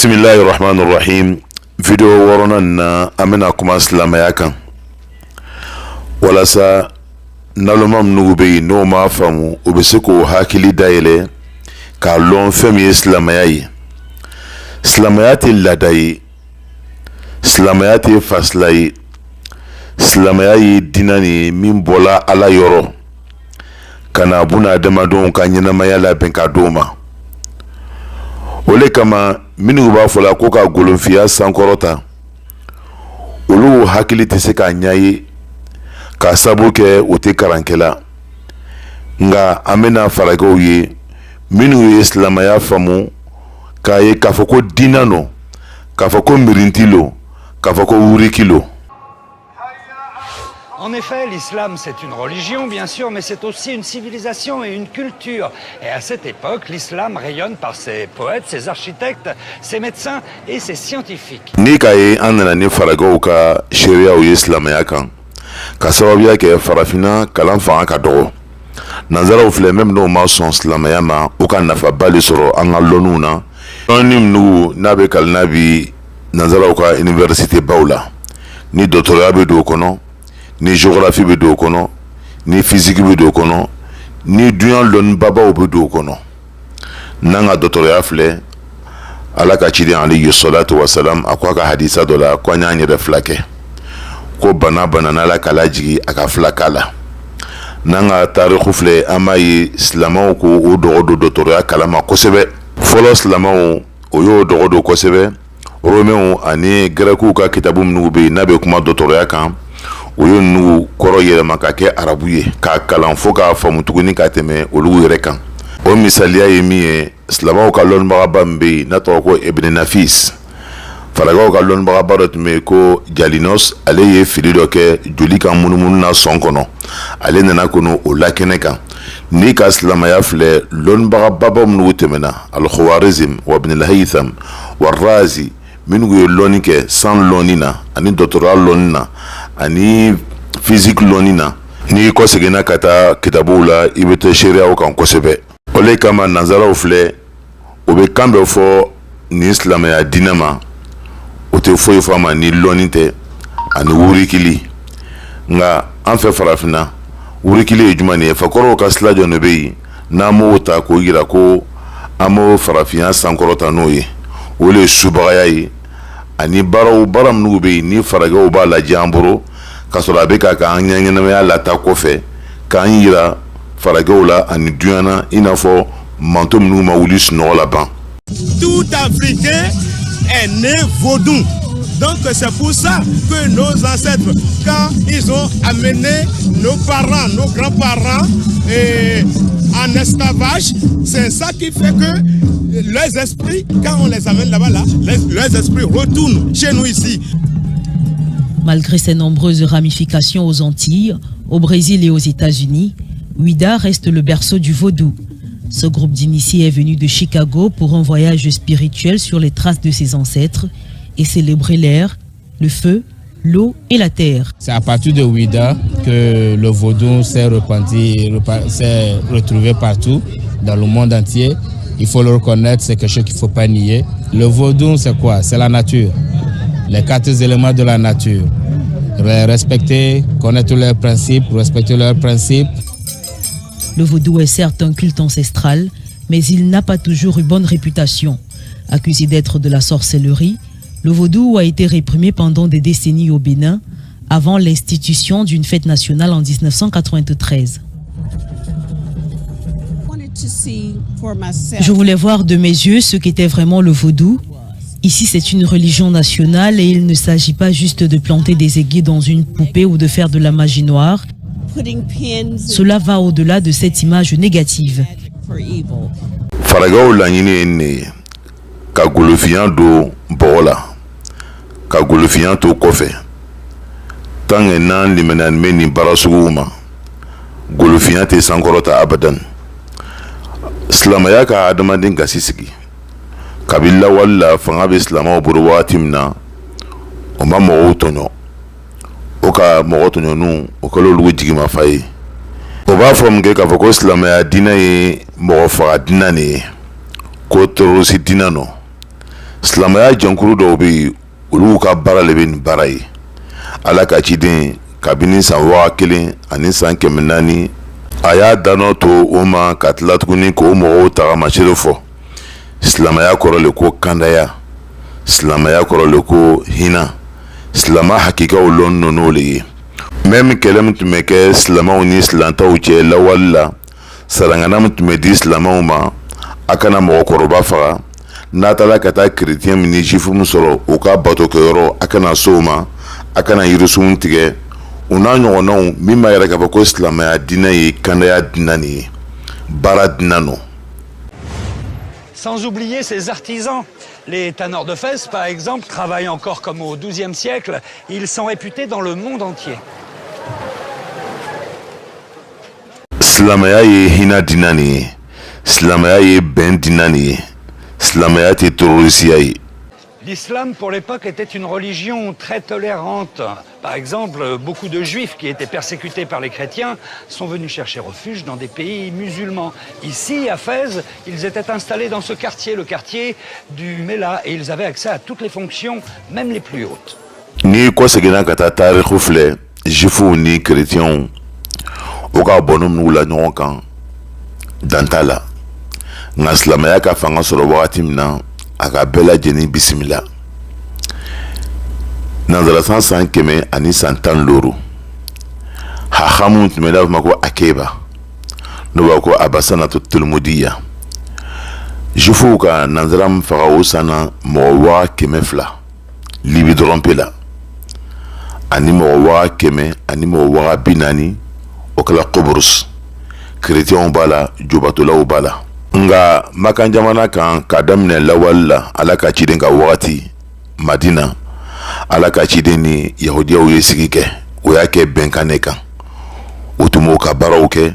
Bismillahirrahmanirrahim. Video warona na amena kuma silamaya kan. Walasa nalomam nugube no ma famu o be se ko hakili dayele ka lon fem ye silamaya yi. Silamaya ti ladayi. Silamaya ti faslayi. Silamaya yi dinani min bola ala yoro. Kana buna adamadenw ka ɲɛnamaya labɛn ka d'o ma. Ole kama minnu b'a fɔ la ko ka golonfiya sankɔrɔta olu hakili tɛ se k'a ɲa ye k'a sabu kɛ o tɛ karankɛla nka an bɛna faragaw ye minnu ye silamaya faamu k'a ye k'a fɔ ko diinɛ no k'a fɔ ko mirinti lo k'a fɔ ko wuriki lo. En effet, l'islam, c'est une religion, bien sûr, mais c'est aussi une civilisation et une culture. Et à cette époque, l'islam rayonne par ses poètes, ses architectes, ses médecins et ses scientifiques. Ni ka ye an nana ni faragaw ka sariyaw ye silamaya kan ka sababuya kɛ farafina kalan fanga ka dɔgɔ. Nanzaraw filɛ même n'o ma sɔn silamaya ma u ka nafaba de sɔrɔ an ka lɔnniw na. Lɔnni minnu n'a bɛ kalan bi nanzaraw ka université baw la ni dɔgɔtɔrɔya bɛ don o kɔnɔ, ni géographie be do kono, ni physique be do kono, ni duyan lon babaw be do kono. Nanga doctorat filɛ ala ka ciden alayhi salatu wassalam a ko a ka hadisa dɔ la ko an y'an yɛrɛ fila kɛ ko bana n'ala kala jigi a ka fila k'a la. N'an ka tarikhu filɛ an b'a ye silamɛw ko o dɔgɔ don doctorat kalama kosɛbɛ. Fɔlɔ silamɛw o y'o dɔgɔ don kosɛbɛ. Romains ani grɛkiw ka kitabu minnu bɛ yen n'a bɛ kuma doctorat kan o ye nugu kɔrɔ yɛlɛma ka kɛ arabu ye k'a kalan fo k'a faamu tuguni ka tɛmɛ olu yɛrɛ kan. O misaliya ye min ye silamɛw ka lɔnnibagaba min bɛ yen n'a tɔgɔ ko Ibn Nafis. Faragaw ka lɔnnibagaba dɔ tun bɛ yen ko Jalinos, ale ye fili dɔ kɛ joli kan munumunu na sɔn kɔnɔ. Ale nana kɔnɔ o lakɛnɛ kan. N'i ka silamaya filɛ lɔnnibagaba minnu tɛmɛna Al-Khawarizm wa Ibn al-Haytham wa Razi minnu ye lɔnni kɛ san lɔnni na ani doctorat lɔnni na ani physique lɔnni na. N'i kɔseginna ka taa kitabuw la i bɛ to sariyaw kan kosɛbɛ. O le kama nanzaraw filɛ o bɛ kan bɛ fɔ ni silamɛya diinɛ ma o tɛ foyi fɔ a ma ni lɔnni tɛ ani wurikili. Nka an fɛ farafinna wurikili ye jumɛn ye? Fakɔrɔw ka sira jɔ de bɛ yen n'an m'o ta k'o yira ko an m'o farafinya sankɔrɔta n'o ye. O le ye subagaya ye ani baara minnu bɛ yen ni faragaw b'a lajɛ an bolo ka sɔrɔ a bɛ ka k'an ɲɛnamaya lata kɔfɛ k'an yira faragaw la ani duɲana i n'a fɔ manto minnu ma wuli sunɔgɔ la ban. Tout Africain est né vaudou. Donc c'est pour ça que nos ancêtres, quand ils ont amené nos parents, nos grands-parents en esclavage, c'est ça qui fait que leurs esprits, quand on les amène là-bas, leurs esprits retournent chez nous ici. Malgré ses nombreuses ramifications aux Antilles, au Brésil et aux États-Unis, Ouida reste le berceau du vaudou. Ce groupe d'initiés est venu de Chicago pour un voyage spirituel sur les traces de ses ancêtres et célébrer l'air, le feu, l'eau et la terre. C'est à partir de Ouida que le vaudou s'est répandu, s'est retrouvé partout dans le monde entier. Il faut le reconnaître, c'est quelque chose qu'il ne faut pas nier. Le vaudou, c'est quoi? C'est la nature. Les 4 éléments de la nature. Respecter, connaître leurs principes, respecter leurs principes. Le vaudou est certes un culte ancestral, mais il n'a pas toujours eu bonne réputation. Accusé d'être de la sorcellerie, le vaudou a été réprimé pendant des décennies au Bénin, avant l'institution d'une fête nationale en 1993. Je voulais voir de mes yeux ce qu'était vraiment le vaudou. Ici, c'est une religion nationale et il ne s'agit pas juste de planter des aiguilles dans une poupée ou de faire de la magie noire. Cela va au-delà de cette image négative. Faragaw laɲini ye nin ye ka golofiya don bɔgɔ la ka golofiya to kɔfɛ tant que n'an limaniya bɛ nin baara suguw ma golofiya tɛ sankɔrɔta abadan. Silamɛya ka adamaden gasi sigi kabini lawali la fanga bɛ silamɛw bolo wagati min na o ma mɔgɔw tɔɲɔ o ka mɔgɔ tɔɲɔnu o kɛlen olu jigimafa ye. O b'a fɔ mun kɛ k'a fɔ ko silamɛya diinɛ ye mɔgɔ faga diinɛ de ye ko terroriste diinɛ no. silamaya jɛnkuru dɔw bɛ yen olu ka baara de bɛ nin baara ye ala ka ciden kabini san 1000 ani san 400 a y'a danɔ to o ma ka tila tuguni k'o mɔgɔw tagamasere fɔ silamaya kɔrɔ le ko kandaya silamaya kɔrɔ le ko hinɛ silama hakikaw lɔn ninnu le ye même kɛlɛ min tun bɛ kɛ silamaw ni silantaw cɛ lawali la sarangana min tun bɛ di silamaw ma a kana mɔgɔkɔrɔba faga n'a taara ka taa chrétien min ni juif min sɔrɔ u ka batokɛyɔrɔ a kana so o ma a kana yirisunw tigɛ u n'a ɲɔgɔnnaw min b'a yɛrɛ k'a fɔ ko silamaya diinɛ ye kandaya diinɛ nin ye baara diinɛ no. Sans oublier ces artisans. Les tanneurs de Fès, par exemple, travaillent encore comme au XIIe siècle. Ils sont réputés dans le monde entier. Silamaya ye hina diinɛ nin ye silamaya ye bɛn diinɛ nin ye silamaya tɛ terrorisiya ye. L'islam, pour l'époque, était une religion très tolérante. Par exemple, beaucoup de juifs qui étaient persécutés par les chrétiens sont venus chercher refuge dans des pays musulmans. Ici, à Fès, ils étaient installés dans ce quartier, le quartier du Mela, et ils avaient accès à toutes les fonctions, même les plus hautes. Ni ko segina ka taa taarixu filɛ juifs ni chrétiens o ka bɔnni minnu la ɲɔgɔn kan dan t'a la nka silamaya ka fanga sɔrɔ wagati min na a ka bɛɛ lajɛlen bisimila nanzarasan san 100 ani san 15 hahamu tun bɛ n'a fɔ ma ko akeba n'o b'a ko abasanatu tilmudiya juifs ka nanzara min faga o san na mɔgɔ 200,000 libi dɔrɔn pe la ani mɔgɔ 100,000 ani mɔgɔ 40,000 o kɛla Qobrus chrétiens b'a la jobatolaw b'a la nga makan jamana kan ka daminɛ lawali la ala ka ciden ka wagati Madina ala ka ciden ni yahudiyaw ye sigi kɛ o y'a kɛ bɛnkan de kan o tun b'o ka baaraw kɛ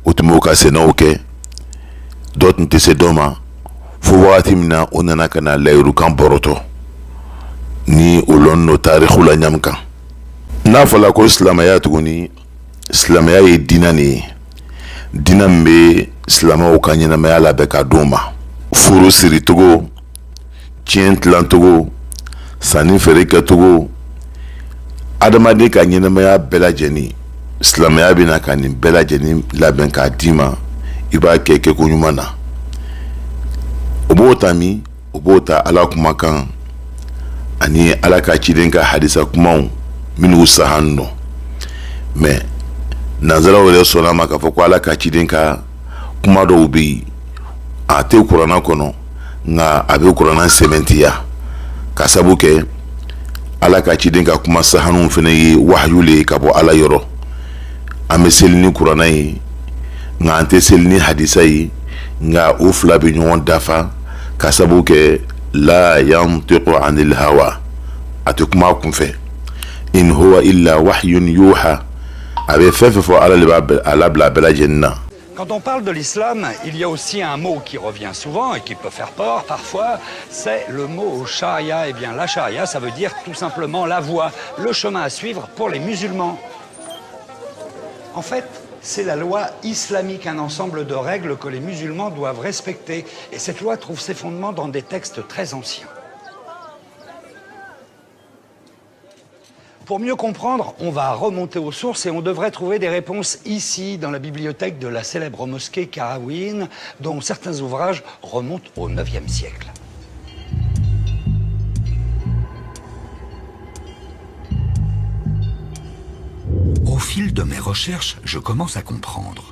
o tun b'o ka sɛnɛw kɛ dɔ tun tɛ se dɔ ma fo wagati min na o nana ka na layirukan bɔrɔtɔ ni o lɔn n'o taarixu la ɲami kan n'a fɔla ko silamaya tuguni silamaya ye diinɛ nin ye diinɛ min bɛ silamaw ka ɲɛnamaya labɛn ka d'u ma furu siri togo tiɲɛ tilan togo sanni feere kɛtogo adamaden ka ɲɛnamaya bɛɛ lajɛlen silamaya bɛna ka nin bɛɛ lajɛlen labɛn k'a d'i ma i b'a kɛ kɛko ɲuman na o b'o ta min o b'o ta ala kumakan ani ala ka ciden ka hadisa kumaw minnu sahan nɔ mais nanzaraw yɛrɛ sɔnna ma k'a fɔ ko ala ka ciden ka kuma dɔw bɛ yen a tɛ kuranna kɔnɔ nka a bɛ kuranna sɛbɛntiya ka sabu kɛ ala ka ciden ka kuma sahanuw fana ye wahayu le ye ka bɔ ala yɔrɔ an bɛ seli ni kuranna ye nka an tɛ seli ni hadisa ye nka o fila bɛ ɲɔgɔn dafa ka sabu kɛ la yantiqu anil hawa a tɛ kuma a kunfɛ in huwa illa wahyun yuha a bɛ fɛn fɛn fɔ ala le b'a ala bila bɛɛ lajɛlen na. Quand on parle de l'islam, il y a aussi un mot qui revient souvent et qui peut faire peur parfois, c'est le mot charia. Eh bien, la charia, ça veut dire tout simplement la voie, le chemin à suivre pour les musulmans. En fait, c'est la loi islamique, un ensemble de règles que les musulmans doivent respecter. Et cette loi trouve ses fondements dans des textes très anciens. Pour mieux comprendre, on va remonter aux sources et on devrait trouver des réponses ici, dans la bibliothèque de la célèbre mosquée Qarawin, dont certains ouvrages remontent au IXe siècle. Au fil de mes recherches, je commence à comprendre.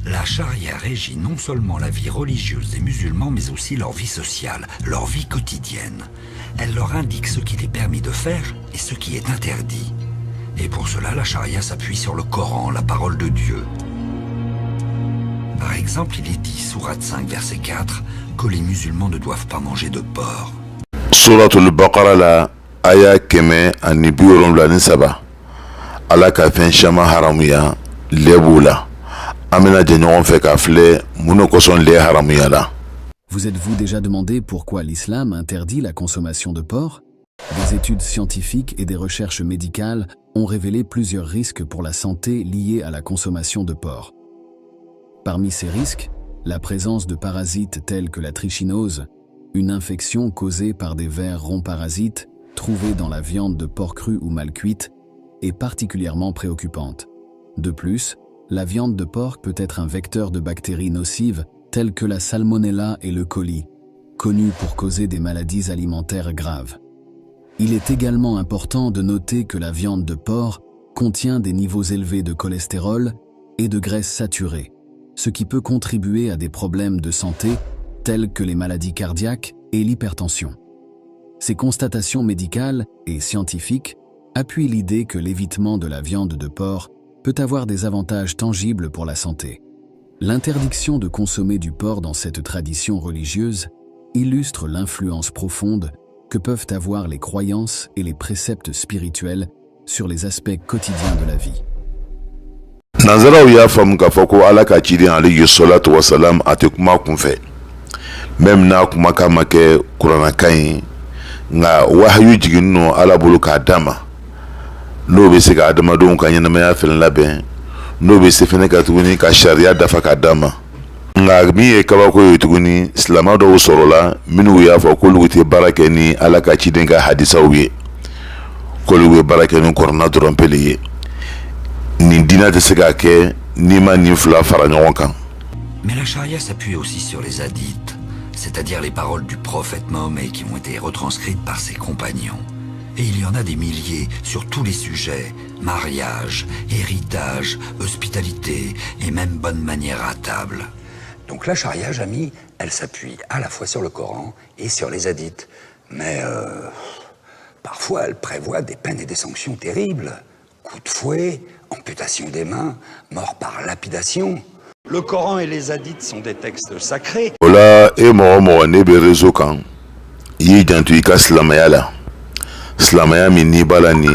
La charia régit non seulement la vie religieuse des musulmans, mais aussi leur vie sociale, leur vie quotidienne. Elle leur indique ce qu'il est permis de faire et ce qui est interdit. Et pour cela, la charia s'appuie sur le Coran, la parole de Dieu. Par exemple, il est dit, sourate 5, verset 4, que les musulmans ne doivent pas manger de porc. Suratul Baqara la aya 173 ala ka fɛn caman haramuya lɛbu la an bɛna jɛ ɲɔgɔn fɛ k'a filɛ mun kosɔn lɛ haramuya la. Vous êtes-vous déjà demandé pourquoi l'islam interdit la consommation de porc? Des études scientifiques et des recherches médicales ont révélé plusieurs risques pour la santé liés à la consommation de porc. Parmi ces risques, la présence de parasites tels que la trichinose, une infection causée par des vers ronds parasites trouvés dans la viande de porc crue ou mal cuite est particulièrement préoccupante. De plus, la viande de porc peut être un vecteur de bactéries nocives telles que la salmonella et le coli, connus pour causer des maladies alimentaires graves. Il est également important de noter que la viande de porc contient des niveaux élevés de cholestérol et de graisse saturée, ce qui peut contribuer à des problèmes de santé tels que les maladies cardiaques et l'hypertension. Ces constatations médicales et scientifiques appuient l'idée que l'évitement de la viande de porc peut avoir des avantages tangibles pour la santé. L'interdiction de consommer du porc dans cette tradition religieuse illustre l'influence profonde que peuvent avoir les croyances et les préceptes spirituels sur les aspects quotidiens de la vie. Nanzaraw y'a faamu k'a fɔ ko Ala ka ciden alayhi salatu wa salam a tɛ kuma kunfɛ, même n'a kumakan ma kɛ kurannakan ye, nga wahayu jigin no Ala bolo k'a d'a ma, n'o bɛ se ka adamadenw ka ɲɛnamaya fɛnɛ labɛn, n'o bɛ se fɛnɛ ka tuguni ka sariya dafa k'a d'a ma. Nga min ye kabako ye tuguni, silama dɔw sɔrɔla minnu y'a fɔ k'olu tɛ baara kɛ ni Ala ka ciden ka hadisaw ye, k'olu bɛ baara kɛ ni kuranna dɔrɔn pe le ye. Ni dina tɛ se ka kɛ ni ma nin fila fara ɲɔgɔn kan. Mais la charia s'appuie aussi sur les hadiths, c'est-à-dire les paroles du prophète Mahomet qui ont été retranscrites par ses compagnons. Et il y en a des milliers sur tous les sujets, mariage, héritage, hospitalité et même bonne manière à table. Donc la charia, Jamy, elle s'appuie à la fois sur le Coran et sur les hadiths. Mais parfois, elle prévoit des peines et des sanctions terribles. Coup de fouet, amputation des mains, mort par lapidation. Le Coran et les hadiths sont des textes sacrés. Ola e mɔgɔ mɔgɔ ne bɛ réseau kan, I y'i janto I ka silamɛya la. Silamɛya min n'i b'a la ni,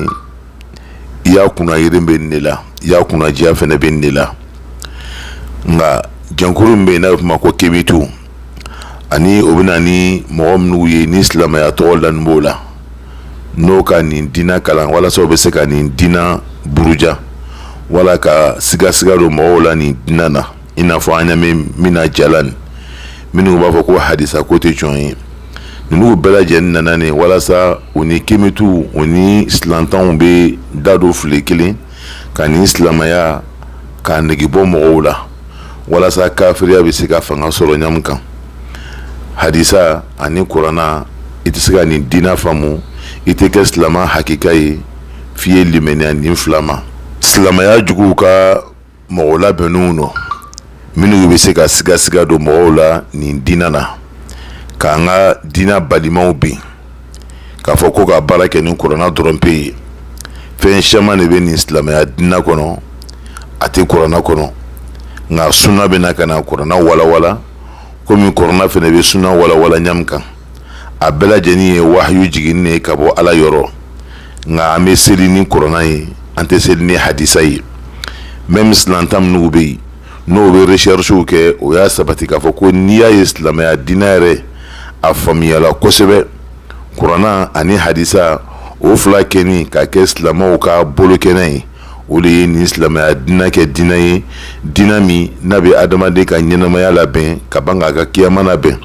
I y'a kunna yiri bɛ nin de la, I y'a kunna diya fɛnɛ bɛ nin de la. Nka jankuru min bɛ yen n'a bɛ f'o ma ko kebitu, ani o bɛ na ni mɔgɔ minnu ye ni silamɛya tɔgɔ dalen b'o la, n'o ka nin dina kalan walasa o bɛ se ka nin dina buruja, wala ka siga don mɔgɔw la nin dina na, I n'a fɔ an ɲamɛ min na jalan, minnu b'a fɔ ko hadisa ko tɛ jɔn ye. Ninnu bɛɛ lajɛlen nana ni walasa u ni kemitu u ni silantanw bɛ da don file kelen ka ni silamɛya k'a nege bɔ mɔgɔw la, walasa kafiriya bɛ se ka fanga sɔrɔ ɲamu kan. Hadisa ani kuranna I tɛ se ka nin dina faamu, I tɛ kɛ silama hakika ye f'i ye limaniya nin fila ma. Silamɛya juguw ka mɔgɔ labɛnnenw nɔ minnu bɛ se ka siga don mɔgɔw la nin dina na, k'an ka dina balimaw bin k'a fɔ ko ka baara kɛ ni kuranna dɔrɔn pe ye. Fɛn caman de bɛ nin silamɛya dina kɔnɔ a tɛ kuranna kɔnɔ, nka sunna bɛ na ka na kuranna walawala komi kuranna fɛnɛ bɛ sunna walawala ɲamu kan. A bɛɛ lajɛlen ye wahayu jiginni ye ka bɔ Ala yɔrɔ, nka an bɛ seli ni kuranna ye, an tɛ seli ni hadisa ye. Même silantan minnu bɛ yen n'o bɛ recherchew kɛ, o y'a sabati k'a fɔ ko n'i y'a ye silamɛya dina yɛrɛ a faamuyala kosɛbɛ, kuranna ani hadisa o fila kɛni ka kɛ silamɛw ka bolokɛnɛ ye, o de ye nin silamɛya dina kɛ dina ye, dina min n'a bɛ adamaden ka ɲɛnamaya labɛn ka ban k'a ka kiyama labɛn.